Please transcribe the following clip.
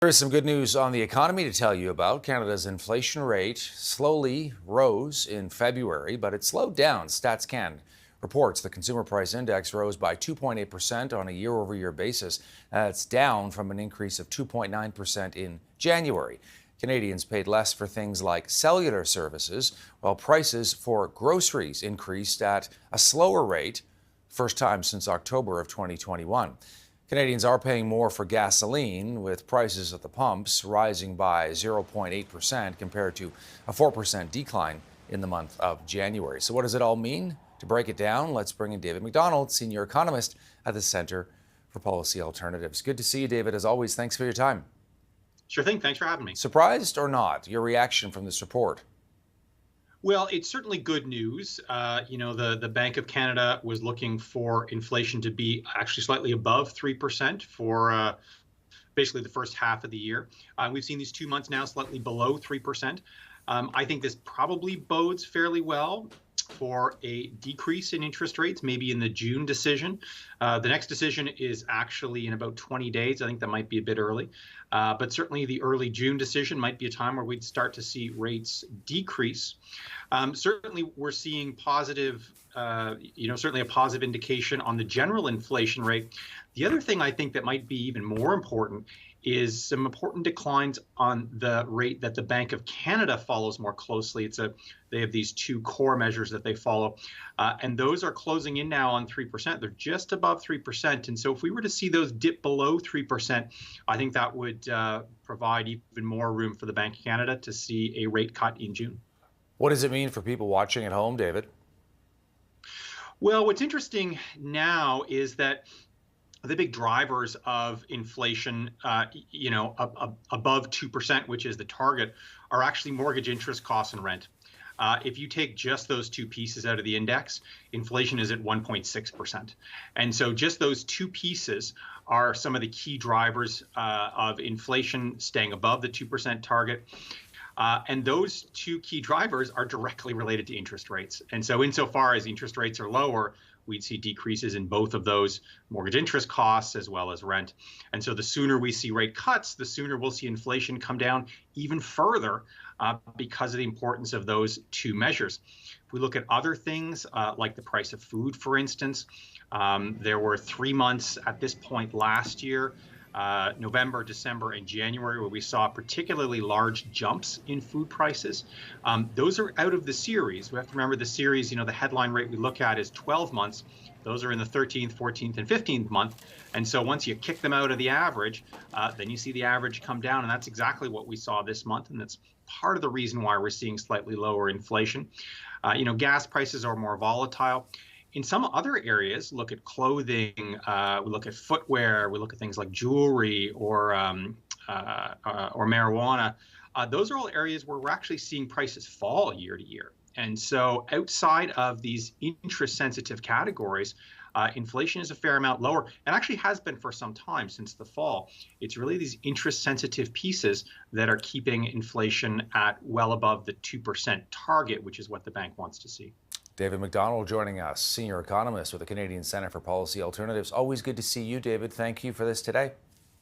There is some good news on the economy to tell you about. Canada's inflation rate slowly rose in February, but it slowed down. StatsCan reports the consumer price index rose by 2.8% on a year-over-year basis. That's down from an increase of 2.9% in January. Canadians paid less for things like cellular services, while prices for groceries increased at a slower rate, first time since October of 2021. Canadians are paying more for gasoline, with prices at the pumps rising by 0.8% compared to a 4% decline in the month of January. So what does it all mean? To break it down, let's bring in David Macdonald, senior economist at the Centre for Policy Alternatives. Good to see you, David. As always, thanks for your time. Sure thing. Thanks for having me. Surprised or not, your reaction from this report? Well, it's certainly good news. The Bank of Canada was looking for inflation to be actually slightly above 3% for basically the first half of the year. We've seen these 2 months now slightly below 3%. I think this probably bodes fairly well for a decrease in interest rates, maybe in the June decision. The next decision is actually in about 20 days. I think that might be a bit early. But certainly the early June decision might be a time where we'd start to see rates decrease. Certainly we're seeing positive, certainly a positive indication on the general inflation rate. The other thing I think that might be even more important is some important declines on the rate that the Bank of Canada follows more closely. They have these two core measures that they follow, and those are closing in now on 3%. They're just above 3%, and so if we were to see those dip below 3%, I think that would provide even more room for the Bank of Canada to see a rate cut in June. What does it mean for people watching at home, David? Well, what's interesting now is that the big drivers of inflation, above 2%, which is the target, are actually mortgage interest costs and rent. If you take just those two pieces out of the index, inflation is at 1.6%. And so just those two pieces are some of the key drivers of inflation staying above the 2% target. And those two key drivers are directly related to interest rates. And so insofar as interest rates are lower, we'd see decreases in both of those mortgage interest costs as well as rent. And so the sooner we see rate cuts, the sooner we'll see inflation come down even further because of the importance of those two measures. If we look at other things like the price of food, for instance, there were 3 months at this point last year, November, December, and January, where we saw particularly large jumps in food prices. Those are out of the series. We have to remember the series, the headline rate we look at is 12 months. Those are in the 13th, 14th, and 15th month. And so once you kick them out of the average, then you see the average come down. And that's exactly what we saw this month. And that's part of the reason why we're seeing slightly lower inflation. Gas prices are more volatile. In some other areas, look at clothing, we look at footwear, we look at things like jewelry or marijuana. Those are all areas where we're actually seeing prices fall year to year. And so outside of these interest-sensitive categories, inflation is a fair amount lower and actually has been for some time since the fall. It's really these interest-sensitive pieces that are keeping inflation at well above the 2% target, which is what the bank wants to see. David Macdonald joining us, senior economist with the Canadian Centre for Policy Alternatives. Always good to see you, David. Thank you for this today.